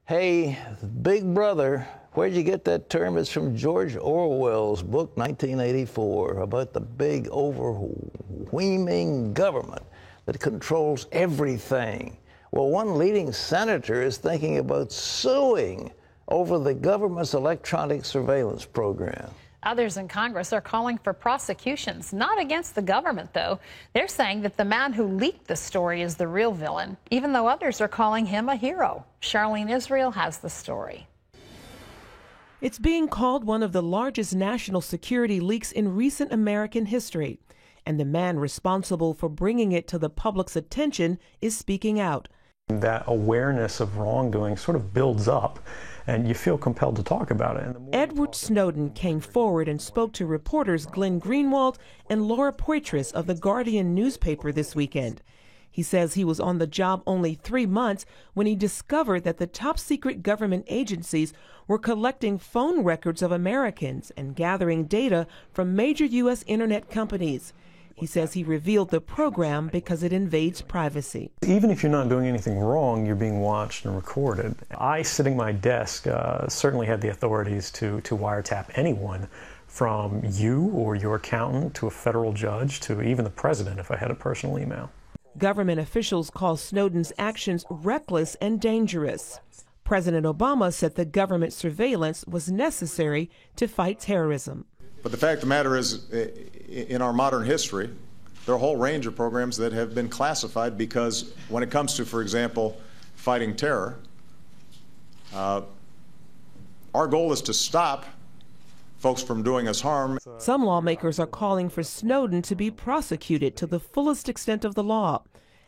Hey, Big Brother, where'd you get that term? It's from George Orwell's book, 1984, about the big, overwhelming government that controls everything. Well, one leading senator is thinking about suing over the government's electronic surveillance program. Others in Congress are calling for prosecutions, not against the government, though. They're saying that the man who leaked the story is the real villain, even though others are calling him a hero. Charlene Israel has the story. It's being called one of the largest national security leaks in recent American history, and the man responsible for bringing it to the public's attention is speaking out. That awareness of wrongdoing sort of builds up, and you feel compelled to talk about it. Edward Snowden came forward and spoke to reporters Glenn Greenwald and Laura Poitras of the Guardian newspaper this weekend. He says he was on the job only 3 months when he discovered that the top-secret government agencies were collecting phone records of Americans and gathering data from major U.S. internet companies. He says he revealed the program because it invades privacy. Even if you're not doing anything wrong, you're being watched and recorded. I, sitting at my desk, certainly had the authorities to wiretap anyone, from you or your accountant to a federal judge to even the president if I had a personal email. Government officials call Snowden's actions reckless and dangerous. President Obama said the government surveillance was necessary to fight terrorism. But the fact of the matter is, in our modern history, there are a whole range of programs that have been classified because when it comes to, for example, fighting terror, our goal is to stop folks from doing us harm. Some lawmakers are calling for Snowden to be prosecuted to the fullest extent of the law,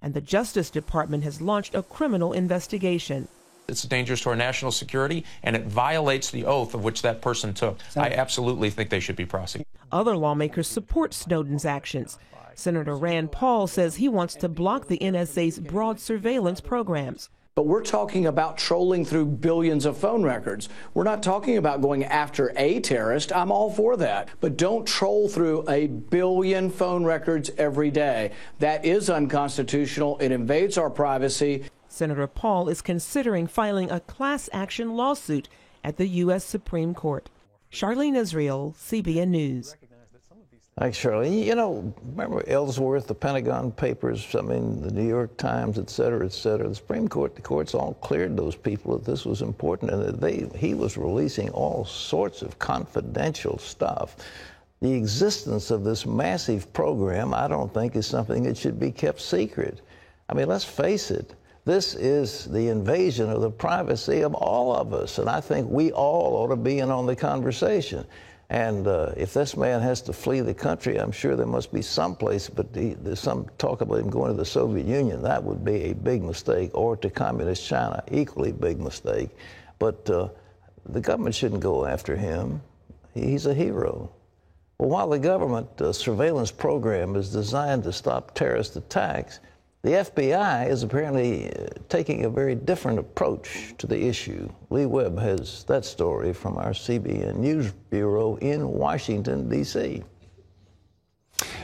and the Justice Department has launched a criminal investigation. It's dangerous to our national security, and it violates the oath of which that person took. I absolutely think they should be prosecuted. Other lawmakers support Snowden's actions. Senator Rand Paul says he wants to block the NSA's broad surveillance programs. But we're talking about trolling through billions of phone records. We're not talking about going after a terrorist. I'm all for that. But don't troll through 1 billion phone records every day. That is unconstitutional. It invades our privacy. Senator Paul is considering filing a class action lawsuit at the U.S. Supreme Court. Charlene Israel, CBN News. Thanks, Charlene. You know, remember Ellsworth, the Pentagon Papers, I mean, the New York Times, et cetera, et cetera. The Supreme Court, the courts all cleared those people that this was important and that he was releasing all sorts of confidential stuff. The existence of this massive program, I don't think, is something that should be kept secret. I mean, let's face it. This is the invasion of the privacy of all of us, and I think we all ought to be in on the conversation. And if this man has to flee the country, I'm sure there must be some place, but there's some talk about him going to the Soviet Union. That would be a big mistake, or to communist China, equally big mistake. But the government shouldn't go after him. He's a hero. Well, while the government surveillance program is designed to stop terrorist attacks, the FBI is apparently taking a very different approach to the issue. Lee Webb has that story from our CBN News Bureau in Washington, D.C.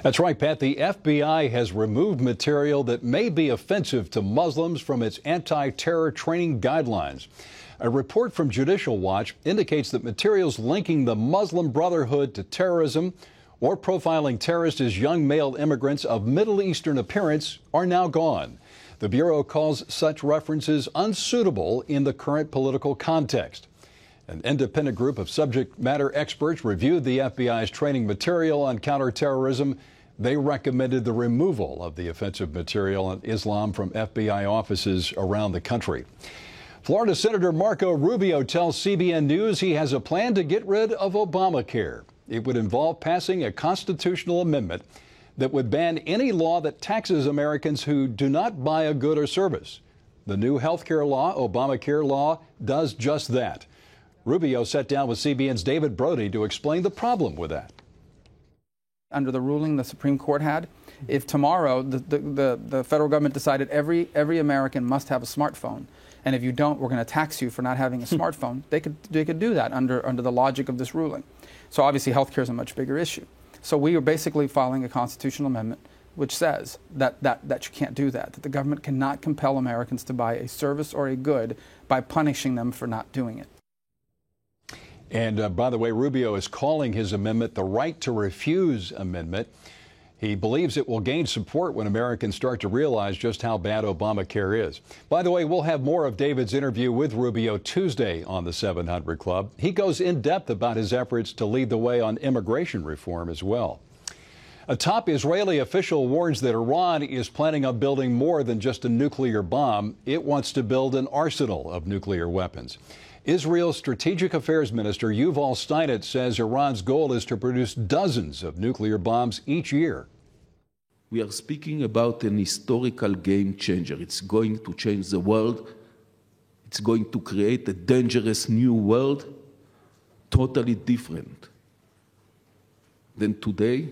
That's right, Pat. The FBI has removed material that may be offensive to Muslims from its anti-terror training guidelines. A report from Judicial Watch indicates that materials linking the Muslim Brotherhood to terrorism or profiling terrorists as young male immigrants of Middle Eastern appearance are now gone. The Bureau calls such references unsuitable in the current political context. An independent group of subject matter experts reviewed the FBI's training material on counterterrorism. They recommended the removal of the offensive material on Islam from FBI offices around the country. Florida Senator Marco Rubio tells CBN News he has a plan to get rid of Obamacare. It would involve passing a constitutional amendment that would ban any law that taxes Americans who do not buy a good or service. The new health care law, Obamacare law, does just that. Rubio sat down with CBN's David Brody to explain the problem with that. Under the ruling the Supreme Court had, if tomorrow the federal government decided every American must have a smartphone, and if you don't, we're going to tax you for not having a smartphone, they could do that under the logic of this ruling. So obviously health care is a much bigger issue. So we are basically filing a constitutional amendment which says that you can't do that the government cannot compel Americans to buy a service or a good by punishing them for not doing it. And by the way, Rubio is calling his amendment the right to refuse amendment. He believes it will gain support when Americans start to realize just how bad Obamacare is. By the way, we'll have more of David's interview with Rubio Tuesday on the 700 Club. He goes in depth about his efforts to lead the way on immigration reform as well. A top Israeli official warns that Iran is planning on building more than just a nuclear bomb. It wants to build an arsenal of nuclear weapons. Israel's Strategic Affairs Minister Yuval Steinitz says Iran's goal is to produce dozens of nuclear bombs each year. We are speaking about an historical game changer. It's going to change the world. It's going to create a dangerous new world, totally different than today.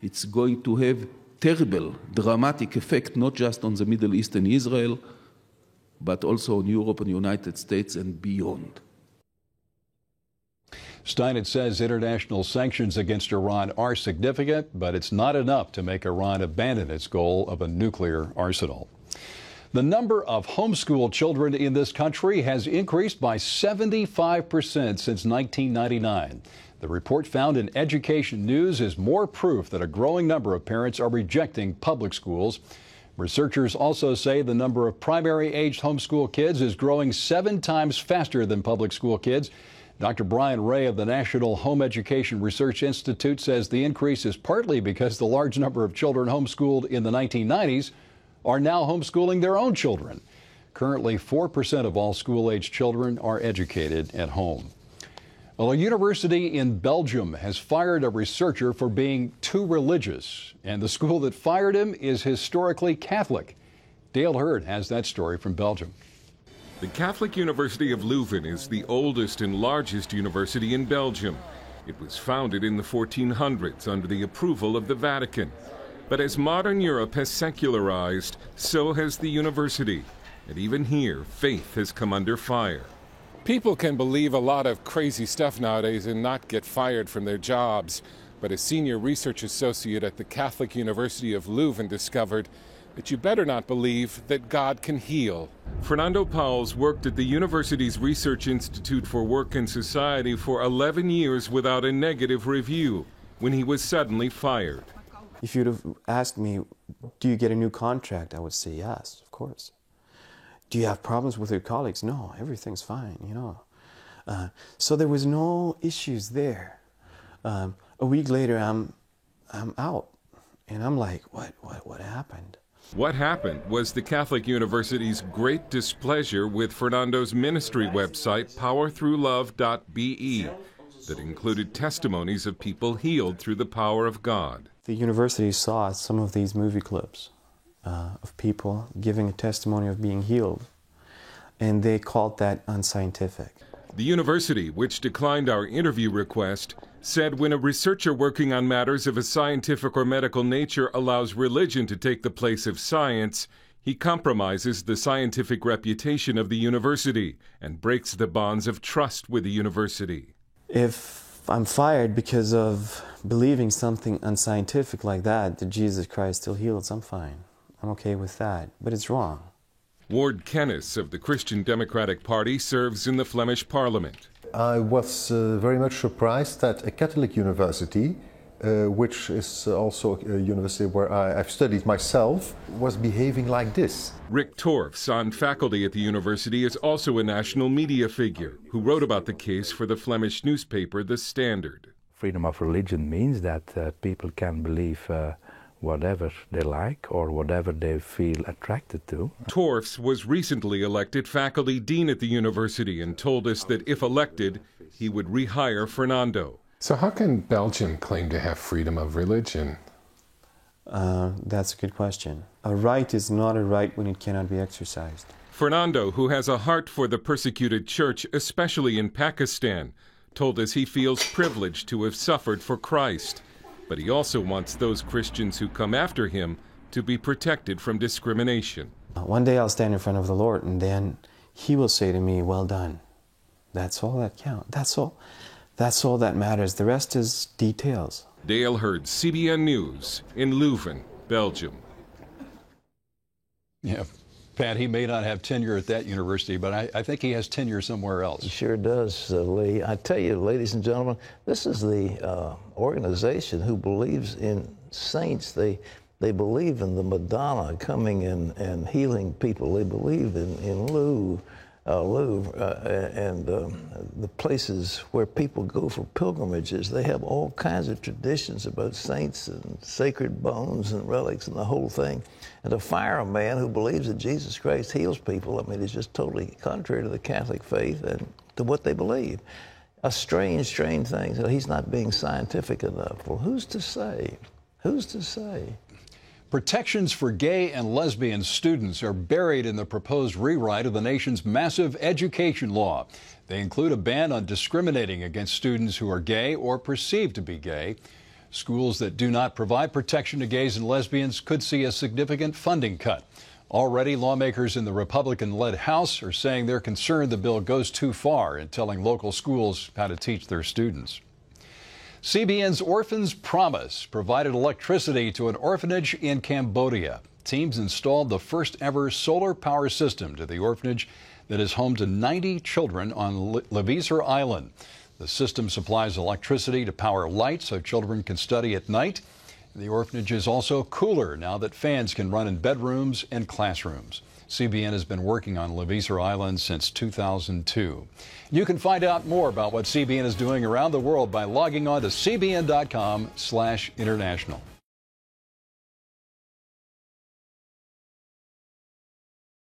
It's going to have terrible, dramatic effect, not just on the Middle East and Israel, but also on Europe and the United States and beyond. Steinitz says international sanctions against Iran are significant, but it's not enough to make Iran abandon its goal of a nuclear arsenal. The number of homeschooled children in this country has increased by 75% since 1999. The report found in Education News is more proof that a growing number of parents are rejecting public schools. Researchers also say the number of primary-aged homeschool kids is growing 7 times faster than public school kids. Dr. Brian Ray of the National Home Education Research Institute says the increase is partly because the large number of children homeschooled in the 1990s are now homeschooling their own children. Currently, 4% of all school-aged children are educated at home. Well, a university in Belgium has fired a researcher for being too religious, and the school that fired him is historically Catholic. Dale Hurd has that story from Belgium. The Catholic University of Leuven is the oldest and largest university in Belgium. It was founded in the 1400s under the approval of the Vatican. But as modern Europe has secularized, so has the university. And even here, faith has come under fire. People can believe a lot of crazy stuff nowadays and not get fired from their jobs. But a senior research associate at the Catholic University of Leuven discovered that you better not believe that God can heal. Fernando Pauls worked at the university's Research Institute for Work and Society for 11 years without a negative review, when he was suddenly fired. If you'd have asked me, do you get a new contract? I would say yes, of course. Do you have problems with your colleagues? No, everything's fine, you know. So there was no issues there. A week later, I'm out, and I'm like, what happened? What happened was the Catholic University's great displeasure with Fernando's ministry website, powerthroughlove.be, that included testimonies of people healed through the power of God. The university saw some of these movie clips of people giving a testimony of being healed, and they called that unscientific. The university, which declined our interview request, said when a researcher working on matters of a scientific or medical nature allows religion to take the place of science, he compromises the scientific reputation of the university and breaks the bonds of trust with the university. If I'm fired because of believing something unscientific like that Jesus Christ still heals, I'm fine. I'm okay with that, but it's wrong. Ward Kennis of the Christian Democratic Party serves in the Flemish Parliament. I was very much surprised that a Catholic university, which is also a university where I've studied myself, was behaving like this. Rick Torfs, on faculty at the university, is also a national media figure who wrote about the case for the Flemish newspaper The Standard. Freedom of religion means that people can believe whatever they like or whatever they feel attracted to. Torfs was recently elected faculty dean at the university and told us that if elected, he would rehire Fernando. So how can Belgium claim to have freedom of religion? That's a good question. A right is not a right when it cannot be exercised. Fernando, who has a heart for the persecuted church, especially in Pakistan, told us he feels privileged to have suffered for Christ. But he also wants those Christians who come after him to be protected from discrimination. One day I'll stand in front of the Lord, and then He will say to me, well done. That's all that counts. That's all that matters. The rest is details. Dale Hurd, CBN News in Leuven, Belgium. Yeah. Pat, he may not have tenure at that university, but I think he has tenure somewhere else. He sure does, Lee. I tell you, ladies and gentlemen, this is the organization who believes in saints. They believe in the Madonna coming in and healing people. They believe in Louvre and the places where people go for pilgrimages. They have all kinds of traditions about saints and sacred bones and relics and the whole thing. And to fire a man who believes that Jesus Christ heals people, I mean, it's just totally contrary to the Catholic faith and to what they believe. A strange thing. So he's not being scientific enough. Well, who's to say? Who's to say? Protections for gay and lesbian students are buried in the proposed rewrite of the nation's massive education law. They include a ban on discriminating against students who are gay or perceived to be gay. Schools that do not provide protection to gays and lesbians could see a significant funding cut. Already, lawmakers in the Republican-led House are saying they're concerned the bill goes too far in telling local schools how to teach their students. CBN's Orphans Promise provided electricity to an orphanage in Cambodia. Teams installed the first ever solar power system to the orphanage that is home to 90 children on Leviser Island. The system supplies electricity to power lights so children can study at night. The orphanage is also cooler now that fans can run in bedrooms and classrooms. CBN has been working on Leviser Island since 2002. You can find out more about what CBN is doing around the world by logging on to cbn.com/international.